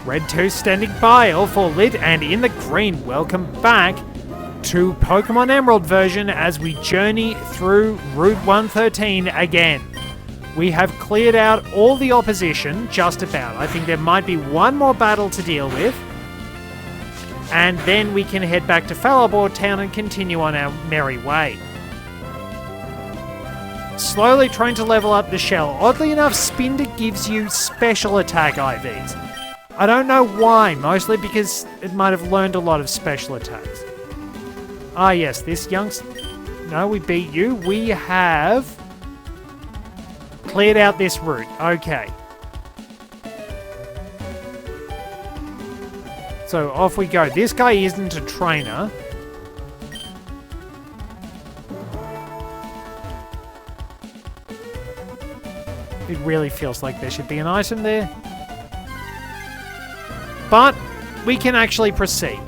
Red 2 standing by, all four lit and in the green. Welcome back to Pokemon Emerald version as we journey through Route 113 again. We have cleared out all the opposition, just about. I think there might be one more battle to deal with. And then we can head back to Falcon Town and continue on our merry way. Slowly trying to level up the shell. Oddly enough, Spinder gives you special attack IVs. I don't know why, mostly because it might have learned a lot of special attacks. Ah yes, this youngster... No, we beat you. We have cleared out this route. Okay. So off we go. This guy isn't a trainer. It really feels like there should be an item there. But we can actually proceed.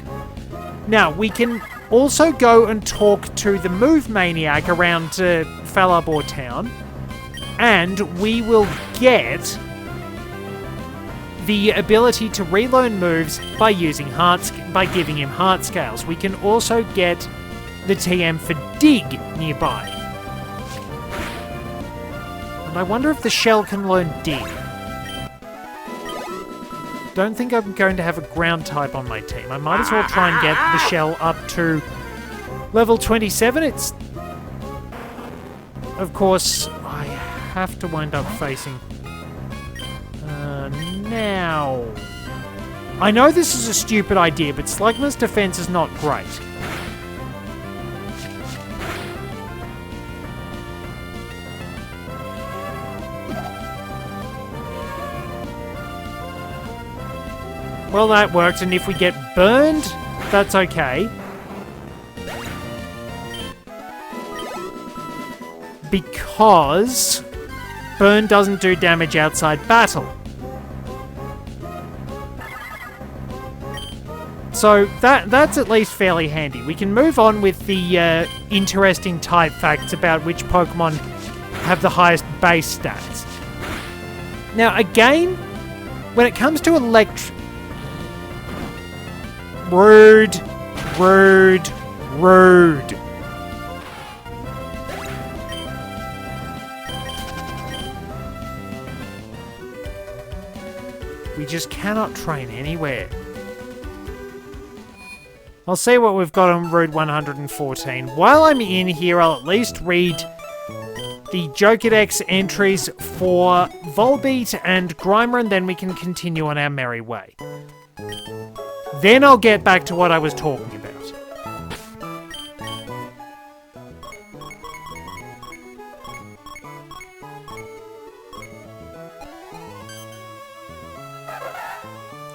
Now, we can also go and talk to the Move Maniac around Falcon Town. And we will get the ability to relearn moves by using by giving him heart scales. We can also get the TM for Dig nearby. And I wonder if the shell can learn Dig. Don't think I'm going to have a ground type on my team. I might as well try and get the shell up to level 27. It's... Of course, I have to wind up facing... now... I know this is a stupid idea, but Slugma's defense is not great. Well, that worked, and if we get burned, that's okay. Because burn doesn't do damage outside battle. So that's at least fairly handy. We can move on with the interesting type facts about which Pokemon have the highest base stats. Now, again, when it comes to Rude. We just cannot train anywhere. I'll see what we've got on Route 114. While I'm in here, I'll at least read the Jokedex entries for Volbeat and Grimer, and then we can continue on our merry way. Then I'll get back to what I was talking about.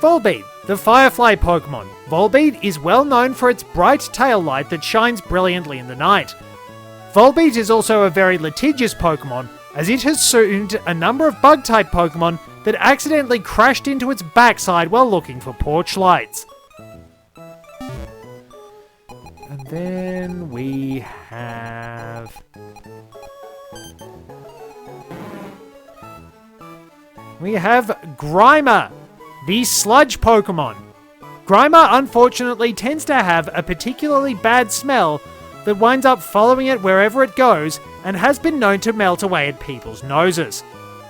Volbeat, the Firefly Pokemon. Volbeat is well known for its bright tail light that shines brilliantly in the night. Volbeat is also a very litigious Pokemon, as it has soothed a number of Bug-type Pokemon that accidentally crashed into its backside while looking for porch lights. And then we have... Grimer, the Sludge Pokemon. Grimer, unfortunately, tends to have a particularly bad smell that winds up following it wherever it goes and has been known to melt away at people's noses.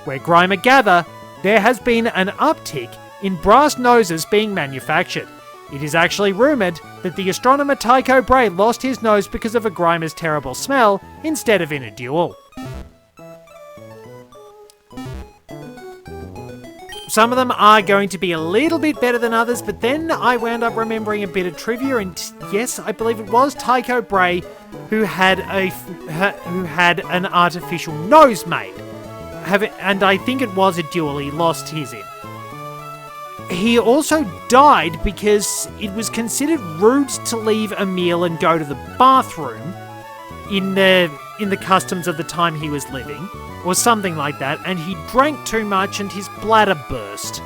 Where Grimer gather, there has been an uptick in brass noses being manufactured. It is actually rumoured that the astronomer Tycho Brahe lost his nose because of a Grimer's terrible smell instead of in a duel. Some of them are going to be a little bit better than others, but then I wound up remembering a bit of trivia, and yes, I believe it was Tycho Brahe who had an artificial nose made. And I think it was a duel he lost his in. He also died because it was considered rude to leave a meal and go to the bathroom in the customs of the time he was living, or something like that, and he drank too much and his bladder burst.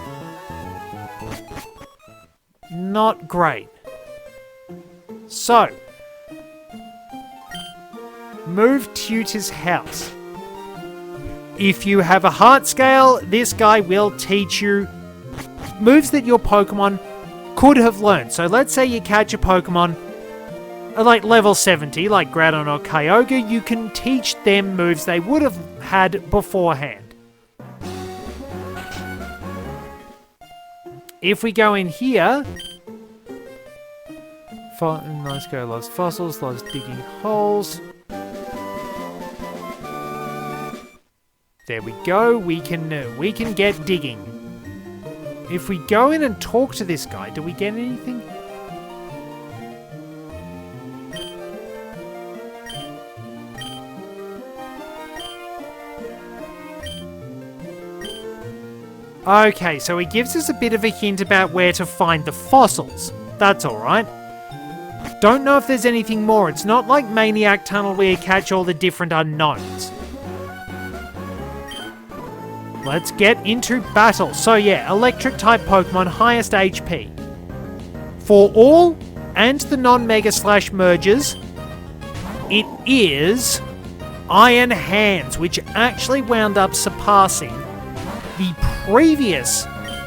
Not great. So, move Tutor's house. If you have a heart scale, this guy will teach you moves that your Pokemon could have learned. So let's say you catch a Pokemon at like level 70, like Groudon or Kyogre, you can teach them moves they would have had beforehand. If we go in here, let's go lost fossils, lost digging holes. There we go, we can get digging. If we go in and talk to this guy, do we get anything? Okay, so he gives us a bit of a hint about where to find the fossils. That's alright. Don't know if there's anything more. It's not like Maniac Tunnel where you catch all the different unknowns. Let's get into battle. So yeah, Electric-type Pokemon, highest HP. For all and the non-Mega Slash mergers, it is Iron Hands, which actually wound up surpassing the previous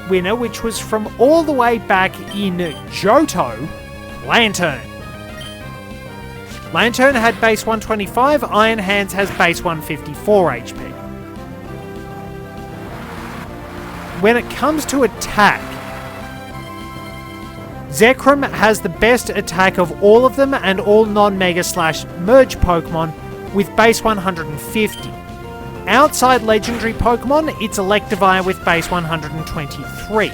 winner, which was from all the way back in Johto, Lantern. Lantern had base 125, Iron Hands has base 154 HP. When it comes to attack, Zekrom has the best attack of all of them and all non-Mega Slash merge Pokemon with base 150. Outside legendary Pokemon, it's Electivire with base 123.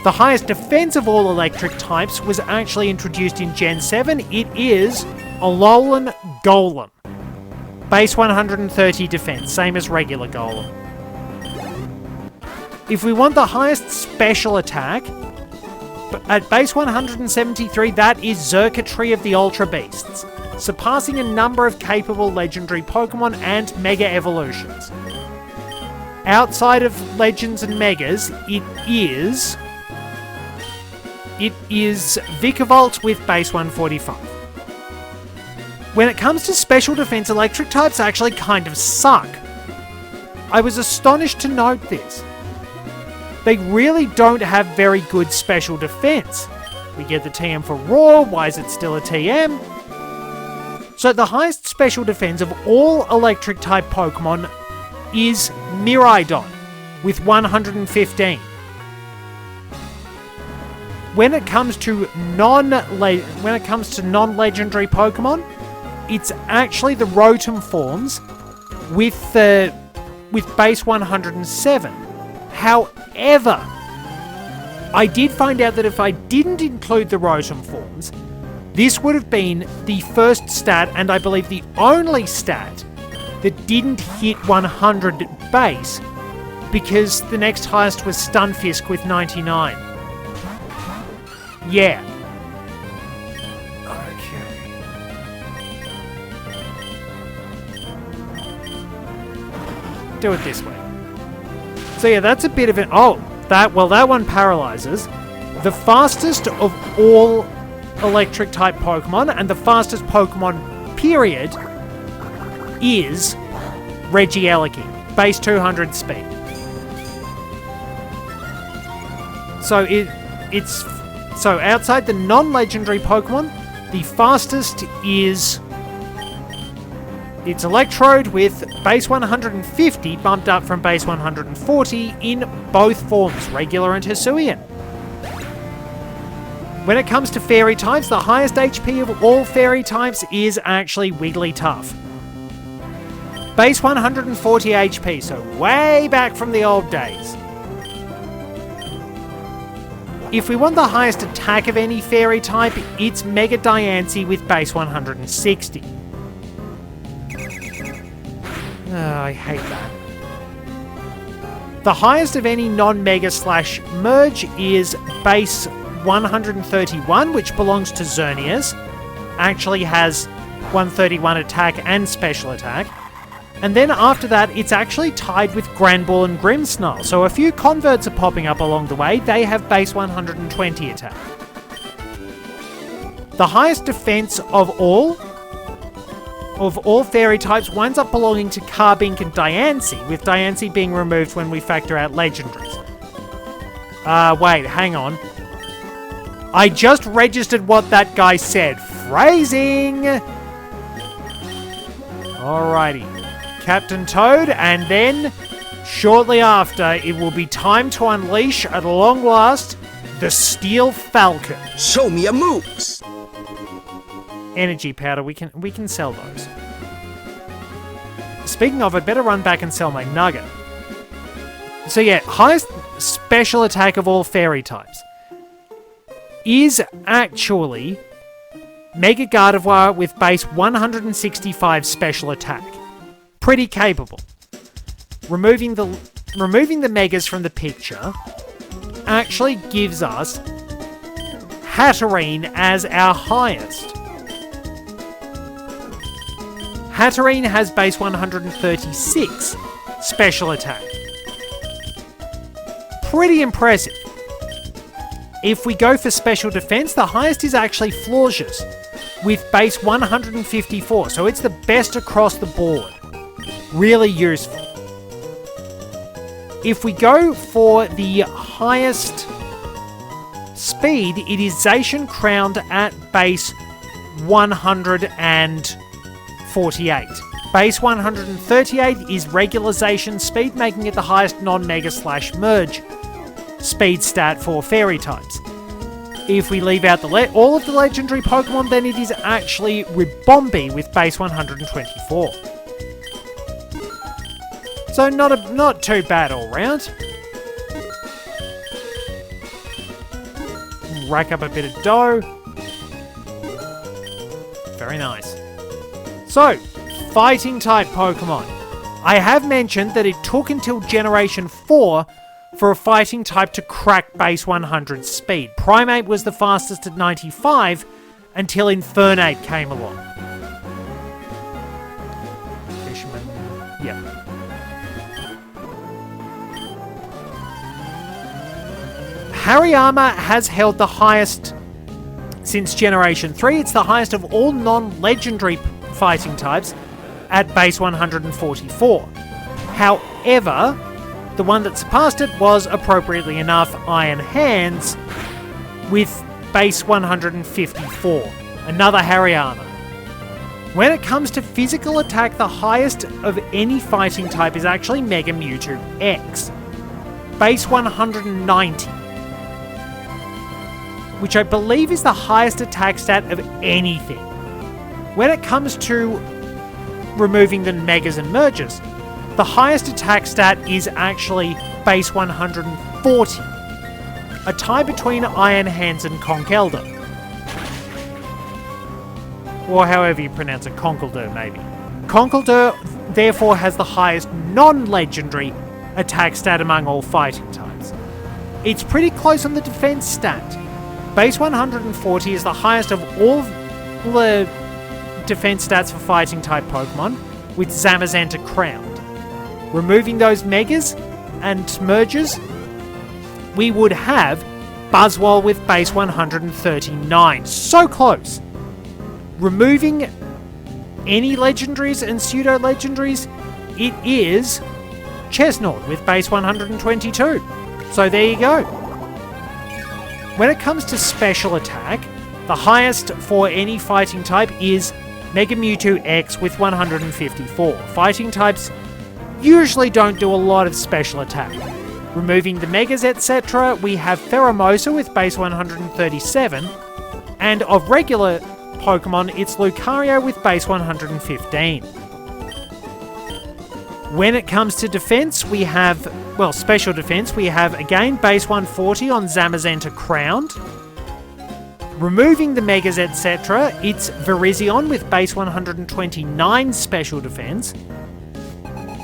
The highest defense of all electric types was actually introduced in Gen 7. It is Alolan Golem. Base 130 defense, same as regular Golem. If we want the highest special attack, at base 173, that is Xurkitree of the Ultra Beasts, surpassing a number of capable legendary Pokemon and Mega Evolutions. Outside of Legends and Megas, it is Vikavolt with base 145. When it comes to special defense, electric types actually kind of suck. I was astonished to note this. They really don't have very good special defense. We get the TM for Roar, why is it still a TM? So the highest special defense of all electric type Pokemon is Miraidon with 115. When it comes to non-legendary Pokemon, it's actually the Rotom forms with base 107. However, I did find out that if I didn't include the Rotom forms, this would have been the first stat, and I believe the only stat, that didn't hit 100 base, because the next highest was Stunfisk with 99. Yeah. Okay. Do it this way. So yeah, that's a bit of an... that one paralyzes. The fastest of all electric-type Pokemon, and the fastest Pokemon, period, is Regieleki. Base 200 speed. So outside the non-legendary Pokemon, the fastest is... It's Electrode with base 150, bumped up from base 140 in both forms, regular and Hisuian. When it comes to fairy types, the highest HP of all fairy types is actually Wigglytuff. Base 140 HP, so way back from the old days. If we want the highest attack of any fairy type, it's Mega Diancie with base 160. I hate that. The highest of any non-Mega Slash merge is base 131, which belongs to Xerneas. Actually has 131 attack and special attack. And then after that, it's actually tied with Granbull and Grimmsnarl. So a few converts are popping up along the way. They have base 120 attack. The highest defense of all fairy types winds up belonging to Carbink and Diancie, with Diancie being removed when we factor out legendaries. Wait, hang on. I just registered what that guy said. Phrasing! Alrighty. Captain Toad, and then, shortly after, it will be time to unleash, at long last, the Steel Falcon. Show me your moves. Energy powder, we can sell those. Speaking of, I'd better run back and sell my nugget. So yeah, highest special attack of all fairy types is actually Mega Gardevoir with base 165 special attack. Pretty capable. Removing the Megas from the picture actually gives us Hatterene as our highest. Hatterene has base 136 special attack. Pretty impressive. If we go for special defense, the highest is actually Florges with base 154, so it's the best across the board. Really useful. If we go for the highest speed, it is Zacian crowned at base 148. Base 138 is regularization speed, making it the highest non-mega/merge speed stat for fairy types. If we leave out all of the legendary Pokemon, then it is actually Ribombee with base 124. So not too bad all round. Rack up a bit of dough. Very nice. So, fighting type Pokemon. I have mentioned that it took until Generation 4 for a fighting type to crack base 100 speed. Primeape was the fastest at 95 until Infernape came along. Fisherman. Yep. Hariyama has held the highest since Generation 3. It's the highest of all non-legendary fighting types at base 144. However, the one that surpassed it was, appropriately enough, Iron Hands with base 154. Another Hariyama. When it comes to physical attack, the highest of any fighting type is actually Mega Mewtwo X. Base 190. Which I believe is the highest attack stat of anything. When it comes to removing the Megas and Merges, the highest attack stat is actually base 140. A tie between Iron Hands and Conkeldurr. Or however you pronounce it, Conkeldurr maybe. Conkeldurr therefore has the highest non-legendary attack stat among all fighting types. It's pretty close on the defense stat. Base 140 is the highest of all the defense stats for fighting type Pokemon, with Zamazenta crowned. Removing those Megas and Merges, we would have Buzzwole with base 139. So close! Removing any legendaries and pseudo-legendaries, it is Chesnaught with base 122. So there you go. When it comes to special attack, the highest for any fighting type is Mega Mewtwo X with 154. Fighting types usually don't do a lot of special attack. Removing the Megas, etc., we have Pheromosa with base 137, and of regular Pokemon, it's Lucario with base 115. When it comes to defense, we have, special defense, we have again base 140 on Zamazenta crowned. Removing the Megas, etc., it's Virizion with base 129 special defense.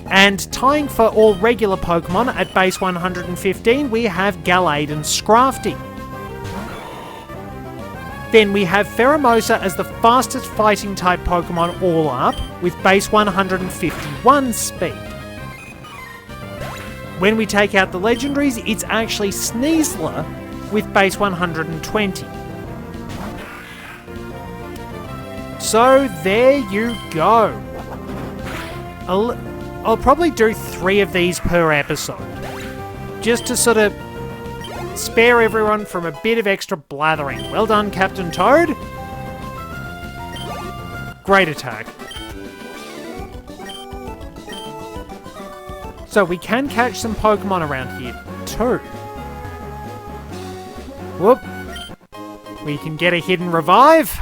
And tying for all regular Pokemon at base 115, we have Gallade and Scrafty. Then we have Pheromosa as the fastest fighting type Pokemon all up, with base 151 speed. When we take out the legendaries, it's actually Sneasler with base 120. So there you go. I'll probably do 3 of these per episode, just to sort of spare everyone from a bit of extra blathering. Well done, Captain Toad. Great attack. So we can catch some Pokemon around here too. Whoop. We can get a hidden revive,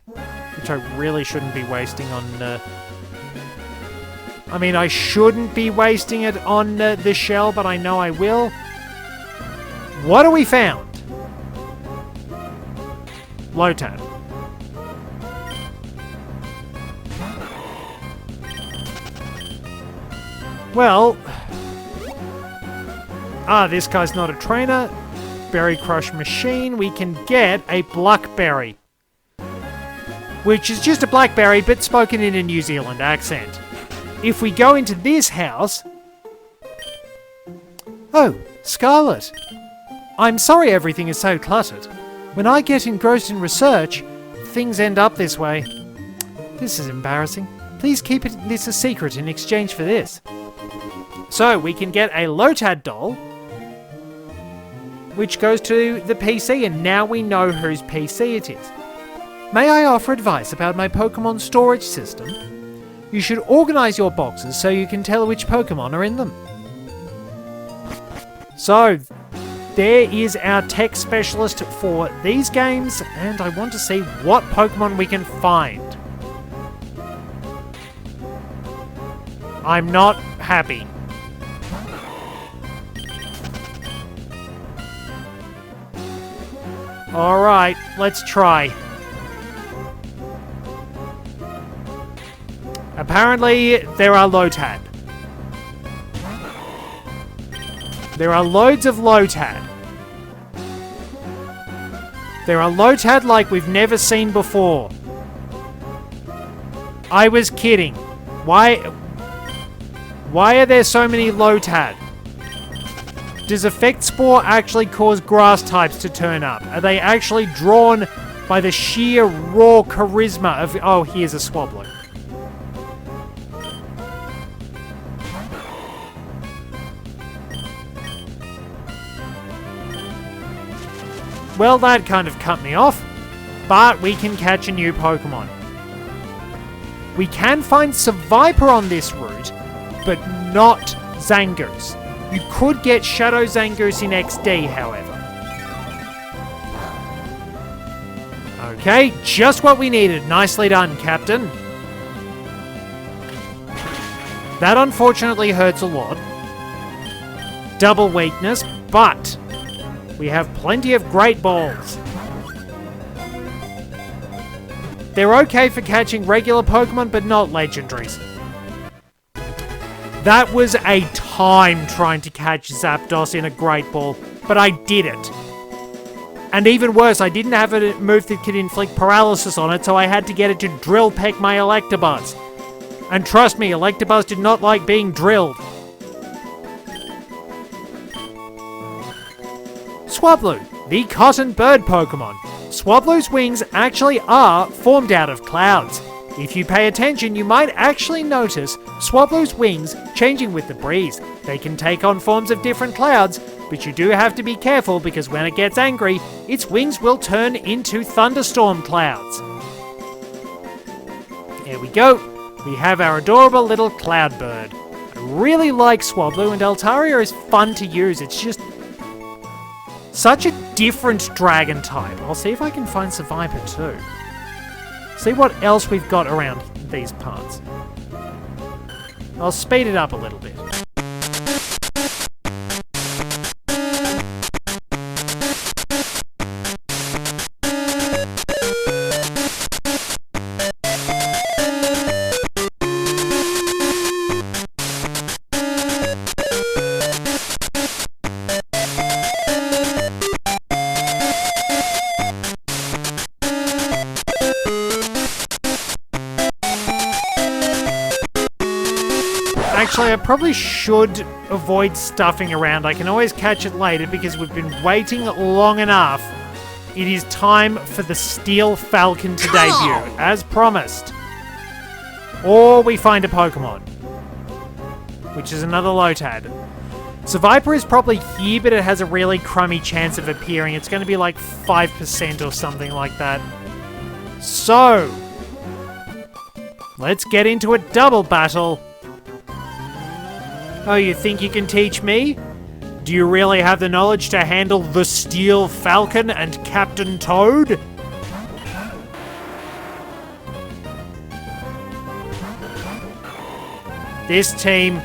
which I really shouldn't be wasting on... I mean, I shouldn't be wasting it on the shell, but I know I will. What have we found? Lotad. Well... this guy's not a trainer. Berry Crush Machine. We can get a Blackberry, which is just a blackberry, but spoken in a New Zealand accent. If we go into this house... Oh, Scarlet. I'm sorry everything is so cluttered. When I get engrossed in research, things end up this way. This is embarrassing. Please keep this a secret in exchange for this. So, we can get a Lotad doll, which goes to the PC, and now we know whose PC it is. May I offer advice about my Pokemon storage system? You should organize your boxes so you can tell which Pokemon are in them. So, there is our tech specialist for these games, and I want to see what Pokemon we can find. I'm not happy. Alright, let's try. Apparently, there are Lotad. There are loads of Lotad. There are Lotad like we've never seen before. I was kidding. Why are there so many Lotad? Does Effect Spore actually cause grass types to turn up? Are they actually drawn by the sheer raw charisma of... Oh, here's a Swablu. Well, that kind of cut me off, but we can catch a new Pokemon. We can find Seviper on this route, but not Zangoose. You could get Shadow Zangoose in XD, however. Okay, just what we needed. Nicely done, Captain. That unfortunately hurts a lot. Double weakness, but we have plenty of Great Balls. They're okay for catching regular Pokemon, but not legendaries. That was a time trying to catch Zapdos in a Great Ball, but I did it. And even worse, I didn't have a move that could inflict paralysis on it, so I had to get it to drill peck my Electabuzz. And trust me, Electabuzz did not like being drilled. Swablu, the cotton bird Pokemon. Swablu's wings actually are formed out of clouds. If you pay attention, you might actually notice Swablu's wings changing with the breeze. They can take on forms of different clouds, but you do have to be careful because when it gets angry, its wings will turn into thunderstorm clouds. There we go. We have our adorable little cloud bird. I really like Swablu, and Altaria is fun to use. It's just such a different dragon type. I'll see if I can find Seviper too. See what else we've got around these parts. I'll speed it up a little bit. Actually, I probably should avoid stuffing around. I can always catch it later because we've been waiting long enough. It is time for the Steel Falcon to debut, as promised. Or we find a Pokemon, which is another Lotad. Survivor is probably here, but it has a really crummy chance of appearing. It's going to be like 5% or something like that. So, let's get into a double battle. Oh, you think you can teach me? Do you really have the knowledge to handle the Steel Falcon and Captain Toad? This team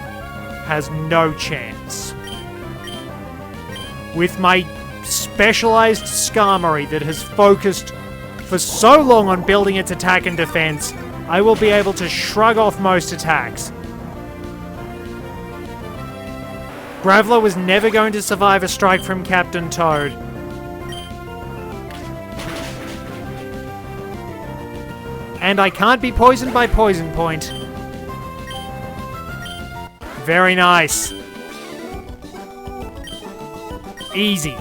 has no chance. With my specialized Skarmory that has focused for so long on building its attack and defense, I will be able to shrug off most attacks. Graveler was never going to survive a strike from Captain Toad. And I can't be poisoned by Poison Point. Very nice. Easy.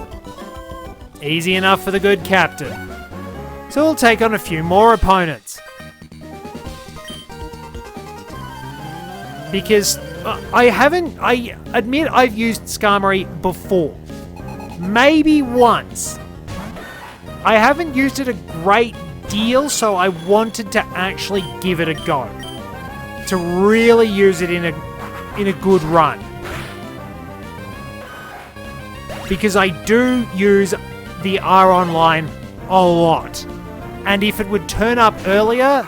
Easy enough for the good captain. So we'll take on a few more opponents. Because I admit I've used Skarmory before. Maybe once. I haven't used it a great deal, so I wanted to actually give it a go. To really use it in a good run. Because I do use the Aron line a lot. And if it would turn up earlier,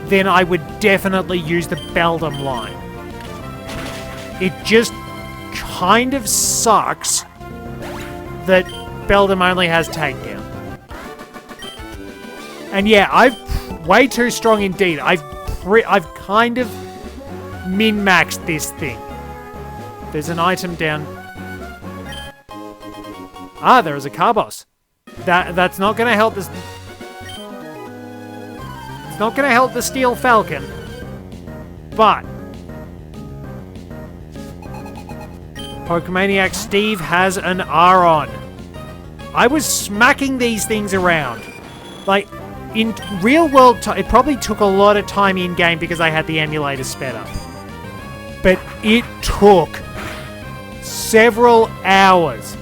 then I would definitely use the Beldum line. It just kind of sucks that Beldum only has takedown. And yeah, I've way too strong indeed. I've kind of min-maxed this thing. There's an item down. Ah, there is a Carbos. That's not going to help this. It's not going to help the Steel Falcon. But Pokemaniac Steve has an Aron. I was smacking these things around. Like, in real world, it probably took a lot of time in-game because I had the emulator sped up. But it took several hours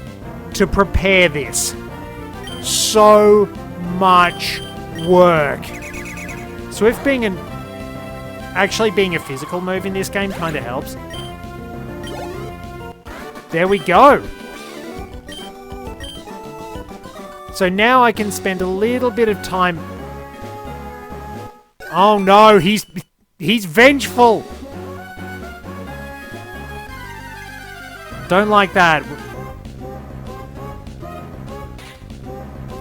to prepare this. So much work. Swift actually being a physical move in this game kind of helps. There we go. So now I can spend a little bit of time. Oh no, he's vengeful. Don't like that.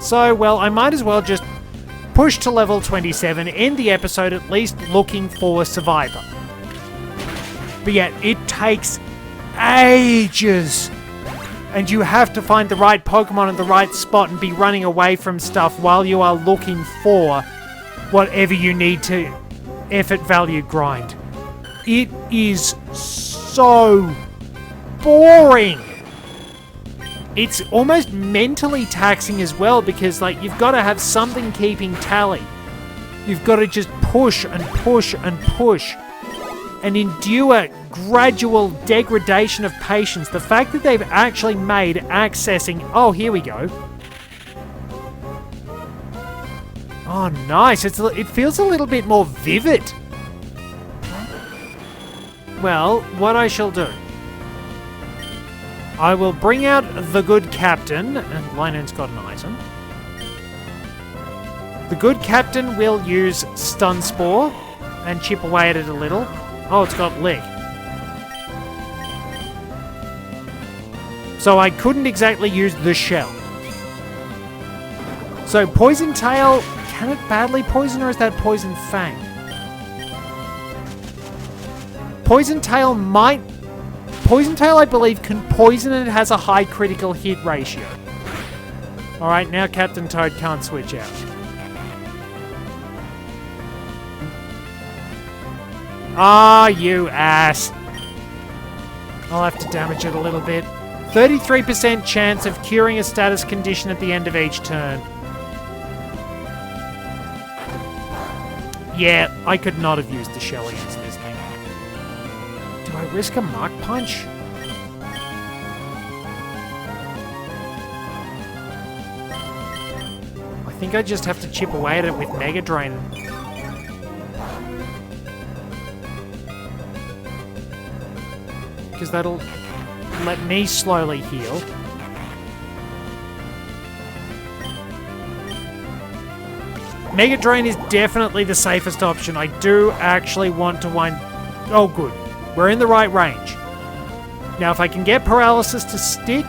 So, well, I might as well just push to level 27, end the episode at least looking for Survivor. But yeah, it takes ages. And you have to find the right Pokemon in the right spot and be running away from stuff while you are looking for whatever you need to effort value grind. It is so boring. It's almost mentally taxing as well because, like, you've got to have something keeping tally. You've got to just push and push and push and endure gradual degradation of patience. The fact that they've actually made accessing... Oh, here we go. Oh, nice. It feels a little bit more vivid. Well, what I shall do... I will bring out the good captain, and Lionel's got an item. The good captain will use Stun Spore and chip away at it a little. Oh, it's got Lick. So I couldn't exactly use the shell. So Poison Tail, can it badly poison or is that Poison Fang? Poison Tail might... Poison Tail, I believe, can poison and it has a high critical hit ratio. Alright, now Captain Toad can't switch out. Ah, you ass. I'll have to damage it a little bit. 33% chance of curing a status condition at the end of each turn. Yeah, I could not have used the shell against this thing. Do I risk a Mach Punch? think I just have to chip away at it with Mega Drain. Because that'll let me slowly heal. Mega Drain is definitely the safest option. I do actually want to wind... Oh, good. We're in the right range. Now, if I can get Paralysis to stick...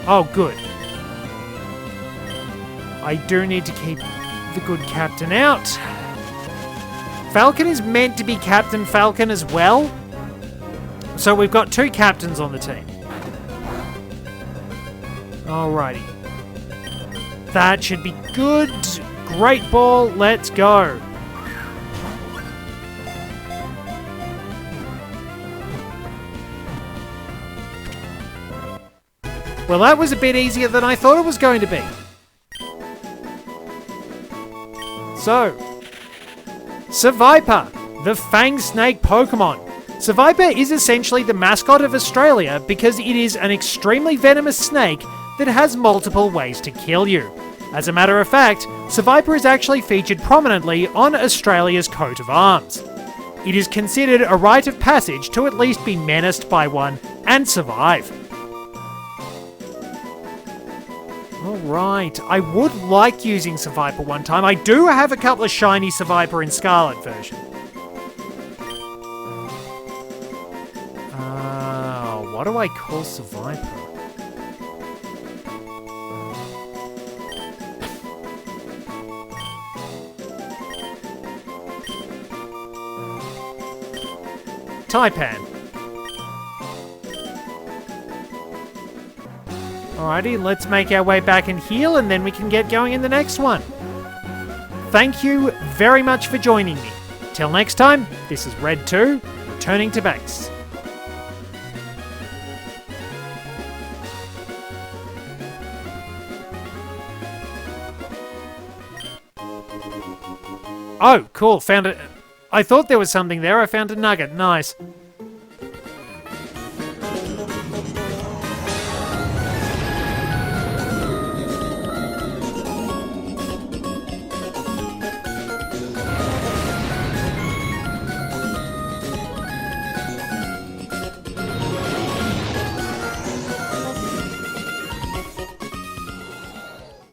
Oh, good. I do need to keep the good captain out. Falcon is meant to be Captain Falcon as well. So we've got 2 captains on the team. Alrighty. That should be good. Great ball. Let's go. Well, that was a bit easier than I thought it was going to be. So, Seviper, the Fang Snake Pokemon. Seviper is essentially the mascot of Australia because it is an extremely venomous snake that has multiple ways to kill you. As a matter of fact, Seviper is actually featured prominently on Australia's coat of arms. It is considered a rite of passage to at least be menaced by one and survive. Alright, I would like using Seviper one time. I do have a couple of shiny Seviper in Scarlet version. What do I call Seviper? Taipan. Alrighty, let's make our way back and heal, and then we can get going in the next one. Thank you very much for joining me. Till next time, this is Red 2, returning to base. Oh, cool, found it. I thought there was something there, I found a nugget, nice.